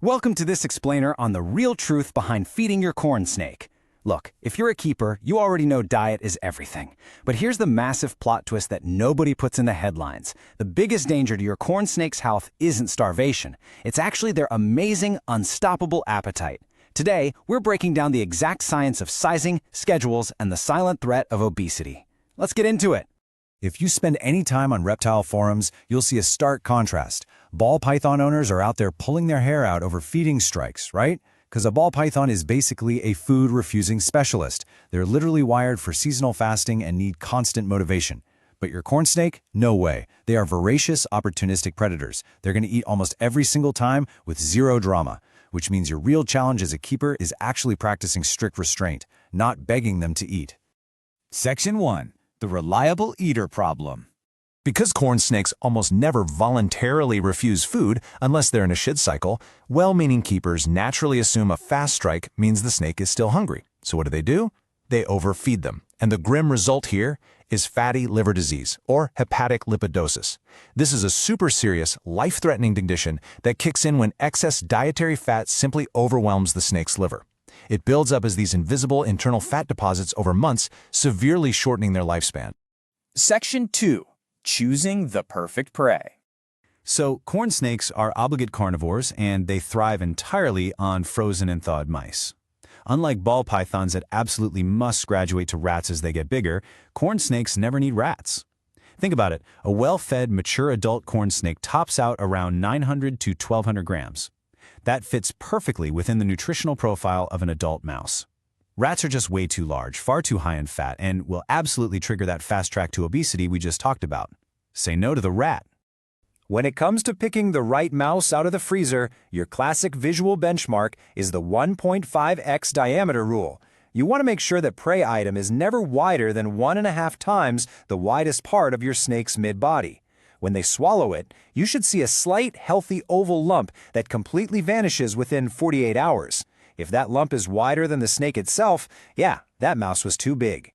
Welcome to this explainer on the real truth behind feeding your corn snake. Look, if you're a keeper, you already know diet is everything. But here's the massive plot twist that nobody puts in the headlines. The biggest danger to your corn snake's health isn't starvation. It's actually their amazing, unstoppable appetite. Today, we're breaking down the exact science of sizing, schedules, and the silent threat of obesity. Let's get into it. If you spend any time on reptile forums, you'll see a stark contrast. Ball python owners are out there pulling their hair out over feeding strikes, right? Because a ball python is basically a food-refusing specialist. They're literally wired for seasonal fasting and need constant motivation. But your corn snake? No way. They are voracious, opportunistic predators. They're going to eat almost every single time with zero drama, which means your real challenge as a keeper is actually practicing strict restraint, not begging them to eat. Section 1. The reliable eater problem. Because corn snakes almost never voluntarily refuse food unless they're in a shit cycle, well-meaning keepers naturally assume a fast strike means the snake is still hungry. So what do? They overfeed them. And the grim result here is fatty liver disease, or hepatic lipidosis. This is a super serious, life-threatening condition that kicks in when excess dietary fat simply overwhelms the snake's liver. It builds up as these invisible internal fat deposits over months, severely shortening their lifespan. Section 2. Choosing the perfect prey. So, corn snakes are obligate carnivores, and they thrive entirely on frozen and thawed mice. Unlike ball pythons that absolutely must graduate to rats as they get bigger, corn snakes never need rats. Think about it. A well-fed, mature adult corn snake tops out around 900 to 1,200 grams. That fits perfectly within the nutritional profile of an adult mouse. Rats are just way too large, far too high in fat, and will absolutely trigger that fast track to obesity we just talked about. Say no to the rat. When it comes to picking the right mouse out of the freezer, your classic visual benchmark is the 1.5x diameter rule. You want to make sure that prey item is never wider than 1.5 times the widest part of your snake's mid-body. When they swallow it, you should see a slight, healthy oval lump that completely vanishes within 48 hours. If that lump is wider than the snake itself, yeah, that mouse was too big.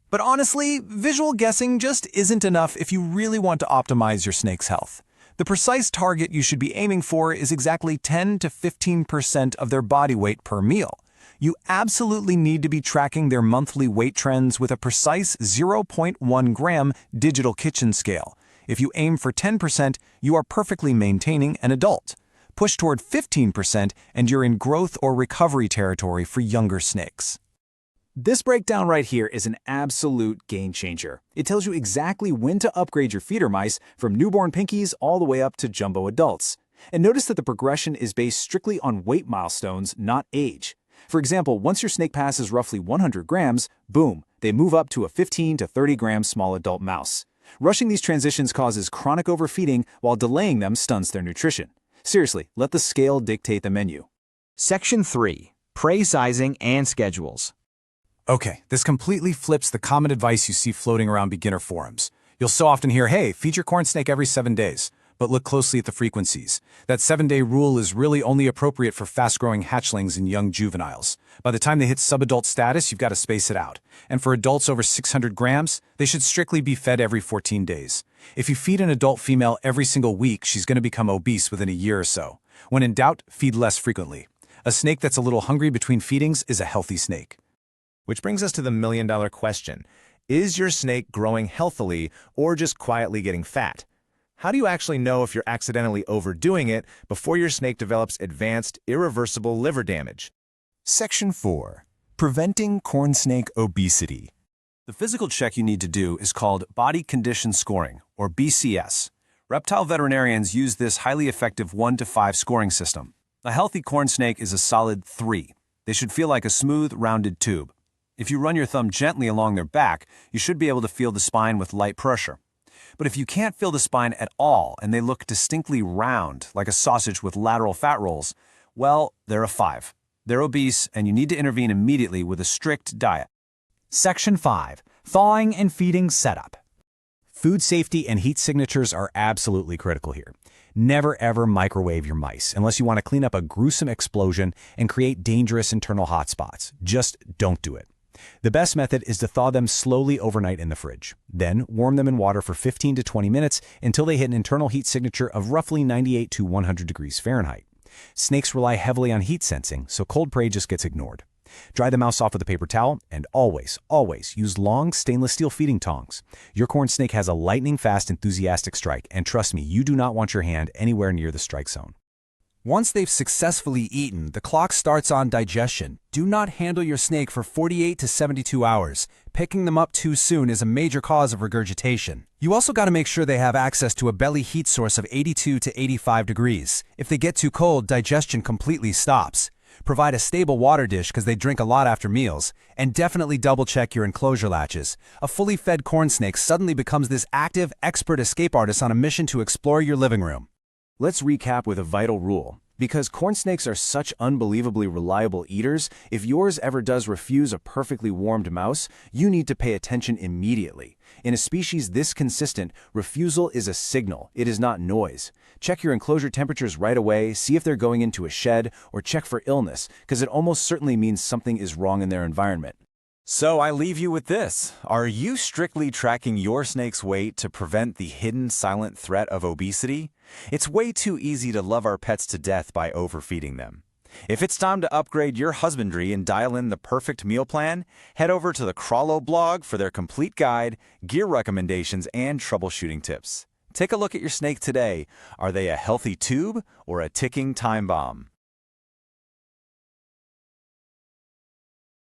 But honestly, visual guessing just isn't enough if you really want to optimize your snake's health. The precise target you should be aiming for is exactly 10 to 15% of their body weight per meal. You absolutely need to be tracking their monthly weight trends with a precise 0.1 gram digital kitchen scale. If you aim for 10%, you are perfectly maintaining an adult. Push toward 15% and you're in growth or recovery territory for younger snakes. This breakdown right here is an absolute game changer. It tells you exactly when to upgrade your feeder mice from newborn pinkies all the way up to jumbo adults. And notice that the progression is based strictly on weight milestones, not age. For example, once your snake passes roughly 100 grams, boom, they move up to a 15 to 30 gram small adult mouse. Rushing these transitions causes chronic overfeeding, while delaying them stunts their nutrition. Seriously, let the scale dictate the menu. Section 3. Prey sizing and schedules. Okay, this completely flips the common advice you see floating around beginner forums. You'll so often hear, hey, feed your corn snake every 7 days. But look closely at the frequencies. That 7-day rule is really only appropriate for fast-growing hatchlings and young juveniles. By the time they hit subadult status, you've got to space it out. And for adults over 600 grams, they should strictly be fed every 14 days. If you feed an adult female every single week, she's going to become obese within a year or so. When in doubt, feed less frequently. A snake that's a little hungry between feedings is a healthy snake. Which brings us to the million-dollar question. Is your snake growing healthily or just quietly getting fat? How do you actually know if you're accidentally overdoing it before your snake develops advanced, irreversible liver damage? Section 4. Preventing corn snake obesity. The physical check you need to do is called Body Condition Scoring, or BCS. Reptile veterinarians use this highly effective 1 to 5 scoring system. A healthy corn snake is a solid 3. They should feel like a smooth, rounded tube. If you run your thumb gently along their back, you should be able to feel the spine with light pressure. But if you can't feel the spine at all and they look distinctly round, like a sausage with lateral fat rolls, well, they're a 5. They're obese, and you need to intervene immediately with a strict diet. Section 5. Thawing and feeding setup. Food safety and heat signatures are absolutely critical here. Never ever microwave your mice unless you want to clean up a gruesome explosion and create dangerous internal hotspots. Just don't do it. The best method is to thaw them slowly overnight in the fridge. Then warm them in water for 15 to 20 minutes until they hit an internal heat signature of roughly 98 to 100 degrees Fahrenheit. Snakes rely heavily on heat sensing, so cold prey just gets ignored. Dry the mouse off with a paper towel, and always, always use long stainless steel feeding tongs. Your corn snake has a lightning-fast, enthusiastic strike, and trust me, you do not want your hand anywhere near the strike zone. Once they've successfully eaten, the clock starts on digestion. Do not handle your snake for 48 to 72 hours. Picking them up too soon is a major cause of regurgitation. You also got to make sure they have access to a belly heat source of 82 to 85 degrees. If they get too cold, digestion completely stops. Provide a stable water dish because they drink a lot after meals, and definitely double-check your enclosure latches. A fully fed corn snake suddenly becomes this active, expert escape artist on a mission to explore your living room. Let's recap with a vital rule. Because corn snakes are such unbelievably reliable eaters, if yours ever does refuse a perfectly warmed mouse, you need to pay attention immediately. In a species this consistent, refusal is a signal, it is not noise. Check your enclosure temperatures right away, see if they're going into a shed, or check for illness, because it almost certainly means something is wrong in their environment. So I leave you with this. Are you strictly tracking your snake's weight to prevent the hidden silent threat of obesity? It's way too easy to love our pets to death by overfeeding them. If it's time to upgrade your husbandry and dial in the perfect meal plan, head over to the Krawlo blog for their complete guide, gear recommendations, and troubleshooting tips. Take a look at your snake today. Are they a healthy tube or a ticking time bomb?